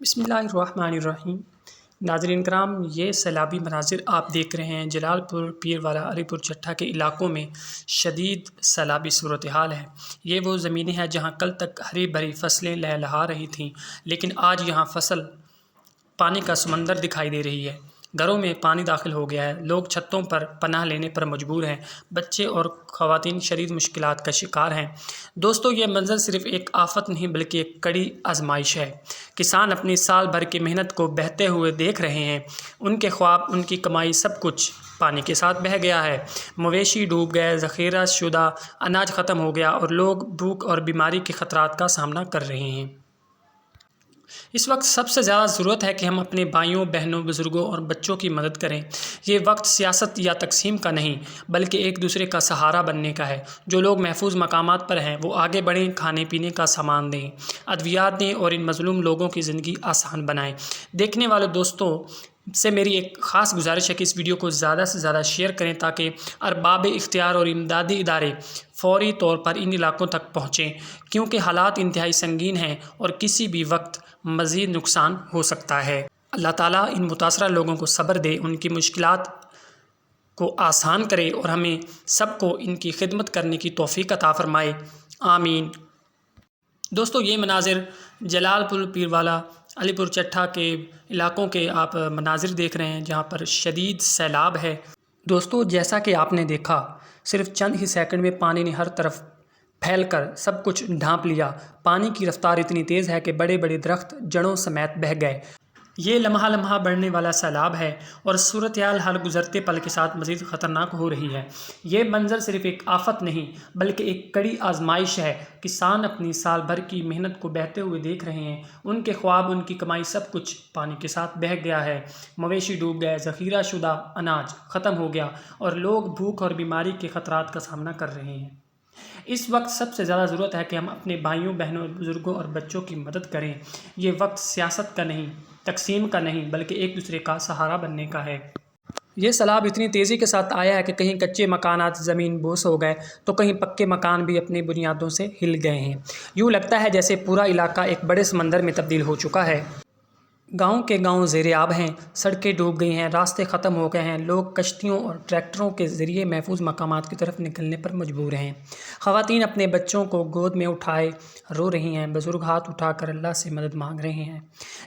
बिस्मिल्लाहिर्रहमानिर्रहीम। नाज़रीन करام, ये सैलाबी मनाज़िर आप देख रहे हैं जलालपुर, पीरवाला, अलीपुर चट्टा के इलाकों में शदीद सैलाबी सूरत हाल है। ये वो ज़मीनें हैं जहाँ कल तक हरी भरी फसलें लहलहा रही थीं, लेकिन आज यहाँ फसल पानी का समंदर दिखाई दे रही है। घरों में पानी दाखिल हो गया है, लोग छतों पर पनाह लेने पर मजबूर हैं, बच्चे और ख़वातीन शदीद मुश्किलात का शिकार हैं। दोस्तों, ये मंज़र सिर्फ़ एक आफ़त नहीं बल्कि एक कड़ी आजमाइश है। किसान अपनी साल भर की मेहनत को बहते हुए देख रहे हैं। उनके ख्वाब, उनकी कमाई, सब कुछ पानी के साथ बह गया है। मवेशी डूब गए, ज़ख़ीरा शुदा अनाज ख़त्म हो गया और लोग भूख और बीमारी के ख़तरात का सामना कर रहे हैं। इस वक्त सबसे ज़्यादा ज़रूरत है कि हम अपने भाइयों, बहनों, बुज़ुर्गों और बच्चों की मदद करें। ये वक्त सियासत या तकसीम का नहीं बल्कि एक दूसरे का सहारा बनने का है। जो लोग महफूज मकामात पर हैं वो आगे बढ़ें, खाने पीने का सामान दें, अद्वियात दें और इन मज़लूम लोगों की ज़िंदगी आसान बनाएं। देखने वाले दोस्तों से मेरी एक ख़ास गुजारिश है कि इस वीडियो को ज़्यादा से ज़्यादा शेयर करें ताकि अरबाब इख्तियार और इमदादी इदारे फ़ौरी तौर पर इन इलाकों तक पहुँचें, क्योंकि हालात इंतहाई संगीन हैं और किसी भी वक्त मज़ीद नुकसान हो सकता है। अल्लाह ताला इन मुतासरा लोगों को सब्र दे, उनकी मुश्किलात को आसान करे और हमें सबको इनकी खिदमत करने की तौफ़ीक अता फ़रमाए। आमीन। दोस्तों, ये मनाज़िर जलालपुर, पीरवाला, अलीपुर चट्टा के इलाकों के आप मनाज़िर देख रहे हैं जहाँ पर शदीद सैलाब है। दोस्तों, जैसा कि आपने देखा, सिर्फ़ चंद ही सेकंड में पानी ने हर तरफ फैलकर सब कुछ ढांप लिया। पानी की रफ्तार इतनी तेज़ है कि बड़े बड़े दरख्त जड़ों समेत बह गए। ये लम्हा लम्हा बढ़ने वाला सैलाब है और सूरत हाल हर गुज़रते पल के साथ मज़ीद ख़तरनाक हो रही है। ये मंज़र सिर्फ़ एक आफ़त नहीं बल्कि एक कड़ी आजमाइश है। किसान अपनी साल भर की मेहनत को बहते हुए देख रहे हैं। उनके ख्वाब, उनकी कमाई, सब कुछ पानी के साथ बह गया है। मवेशी डूब गए, ज़ख़ीरा शुदा अनाज ख़त्म हो गया और लोग भूख और बीमारी के ख़तरात का सामना कर रहे हैं। इस वक्त सबसे ज़्यादा ज़रूरत है कि हम अपने भाइयों, बहनों, बुज़ुर्गों और बच्चों की मदद करें। ये वक्त सियासत का नहीं, तकसीम का नहीं बल्कि एक दूसरे का सहारा बनने का है। ये सैलाब इतनी तेज़ी के साथ आया है कि कहीं कच्चे मकानात ज़मीन बोस हो गए तो कहीं पक्के मकान भी अपनी बुनियादों से हिल गए हैं। यूँ लगता है जैसे पूरा इलाका एक बड़े समंदर में तब्दील हो चुका है। गांव के गांव ज़ेरे आब हैं, सड़कें डूब गई हैं, रास्ते ख़त्म हो गए हैं। लोग कश्तियों और ट्रैक्टरों के ज़रिए महफूज मकामात की तरफ निकलने पर मजबूर हैं। ख़वातीन अपने बच्चों को गोद में उठाए रो रही हैं, बुज़ुर्ग हाथ उठाकर अल्लाह से मदद मांग रहे हैं।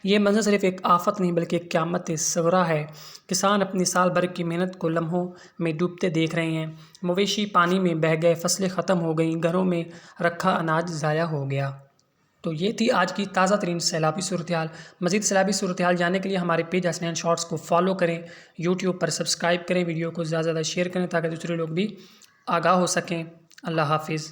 ये मंज़र सिर्फ़ एक आफ़त नहीं बल्कि एक क़यामत सग़रा है। किसान अपनी साल भर की मेहनत को लम्हों में डूबते देख रहे हैं। मवेशी पानी में बह गए, फसलें ख़त्म हो गईं, घरों में रखा अनाज ज़ाया हो गया। तो ये थी आज की ताज़ा तरीन सैलाबी सूरत हाल। मज़ीद सैलाबी सूरत हाल जानने के लिए हमारे पेज हसनैन शॉर्ट्स को फॉलो करें, यूट्यूब पर सब्सक्राइब करें, वीडियो को ज़्यादा से ज़्यादा शेयर करें ताकि दूसरे लोग भी आगाह हो सकें। अल्लाह हाफिज़।